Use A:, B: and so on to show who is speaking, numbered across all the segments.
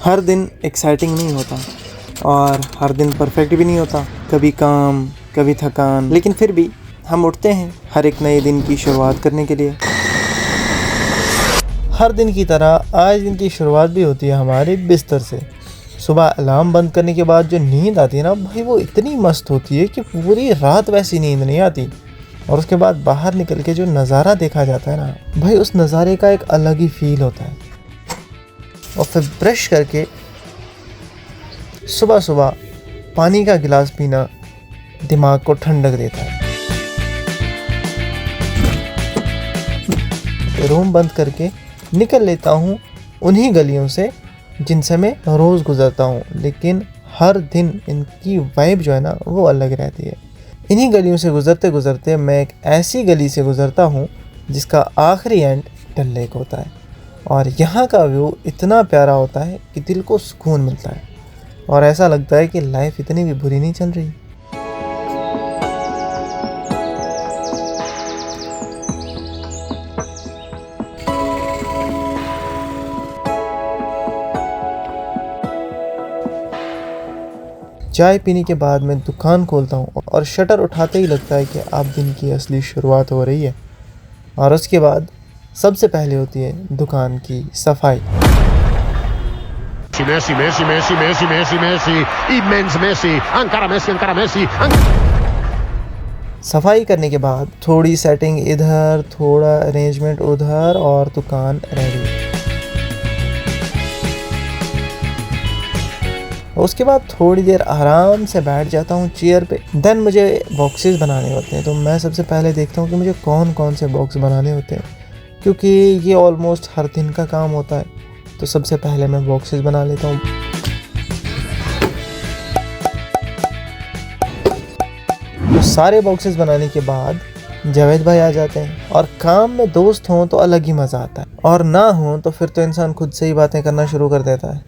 A: हर दिन एक्साइटिंग नहीं होता और हर दिन परफेक्ट भी नहीं होता। कभी काम, कभी थकान, लेकिन फिर भी हम उठते हैं हर एक नए दिन की शुरुआत करने के लिए। हर दिन की तरह आज दिन की शुरुआत भी होती है हमारे बिस्तर से। सुबह अलार्म बंद करने के बाद जो नींद आती है ना भाई, वो इतनी मस्त होती है कि पूरी रात वैसी नींद नहीं आती। और उसके बाद बाहर निकल के जो नज़ारा देखा जाता है ना भाई, उस नज़ारे का एक अलग ही फील होता है। और फिर ब्रश करके सुबह सुबह पानी का गिलास पीना दिमाग को ठंडक देता है। रूम बंद करके निकल लेता हूँ उन्हीं गलियों से जिनसे मैं रोज़ गुज़रता हूँ, लेकिन हर दिन इनकी वाइब जो है ना वो अलग रहती है। इन्हीं गलियों से गुज़रते गुज़रते मैं एक ऐसी गली से गुज़रता हूँ जिसका आखिरी एंड डल लेक होता है। और यहाँ का व्यू इतना प्यारा होता है कि दिल को सुकून मिलता है और ऐसा लगता है कि लाइफ इतनी भी बुरी नहीं चल रही। चाय पीने के बाद मैं दुकान खोलता हूँ और शटर उठाते ही लगता है कि अब दिन की असली शुरुआत हो रही है। और उसके बाद सबसे पहले होती है दुकान की सफाई।
B: Messi, Messi, Messi, Messi, Messi, Messi, immens Messi, encara Messi, encara Messi.
A: सफाई करने के बाद थोड़ी सेटिंग इधर, थोड़ा अरेंजमेंट उधर और दुकान रेडी। उसके बाद थोड़ी देर आराम से बैठ जाता हूँ चेयर पे। देन मुझे बॉक्सेस बनाने होते हैं, तो मैं सबसे पहले देखता हूँ कि मुझे कौन कौन से बॉक्स बनाने होते हैं, क्योंकि ये ऑलमोस्ट हर दिन का काम होता है। तो सबसे पहले मैं बॉक्सेस बना लेता हूँ। तो सारे बॉक्सेस बनाने के बाद जावेद भाई आ जाते हैं और काम में दोस्त हों तो अलग ही मज़ा आता है, और ना हो तो फिर तो इंसान खुद से ही बातें करना शुरू कर देता है।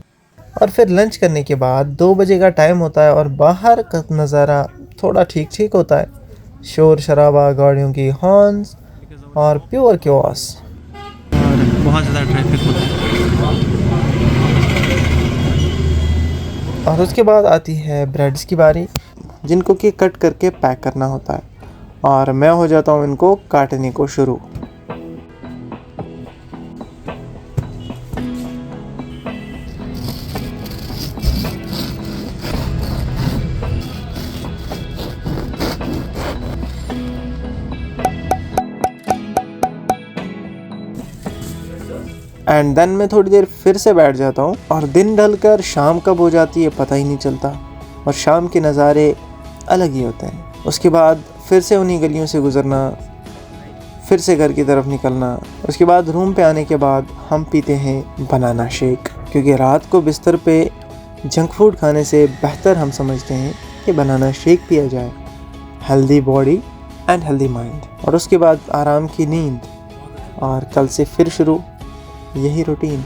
A: और फिर लंच करने के बाद 2 बजे का टाइम होता है और बाहर का नज़ारा थोड़ा ठीक ठीक होता है। शोर शराबा, गाड़ियों की हॉर्न्स और प्योर क्योस,
C: और बहुत ज़्यादा ट्रैफिक होता है।
A: और उसके बाद आती है ब्रेड्स की बारी, जिनको कि कट करके पैक करना होता है और मैं हो जाता हूँ इनको काटने को शुरू। एंड देन मैं थोड़ी देर फिर से बैठ जाता हूँ और दिन ढलकर शाम कब हो जाती है पता ही नहीं चलता और शाम के नज़ारे अलग ही होते हैं। उसके बाद फिर से उन्हीं गलियों से गुज़रना, फिर से घर की तरफ निकलना। उसके बाद रूम पे आने के बाद हम पीते हैं बनाना शेक, क्योंकि रात को बिस्तर पे जंक फूड खाने से बेहतर हम समझते हैं कि बनाना शेक पिया जाए। Healthy body and healthy mind. और उसके बाद आराम की नींद और कल से फिर शुरू यही रूटीन।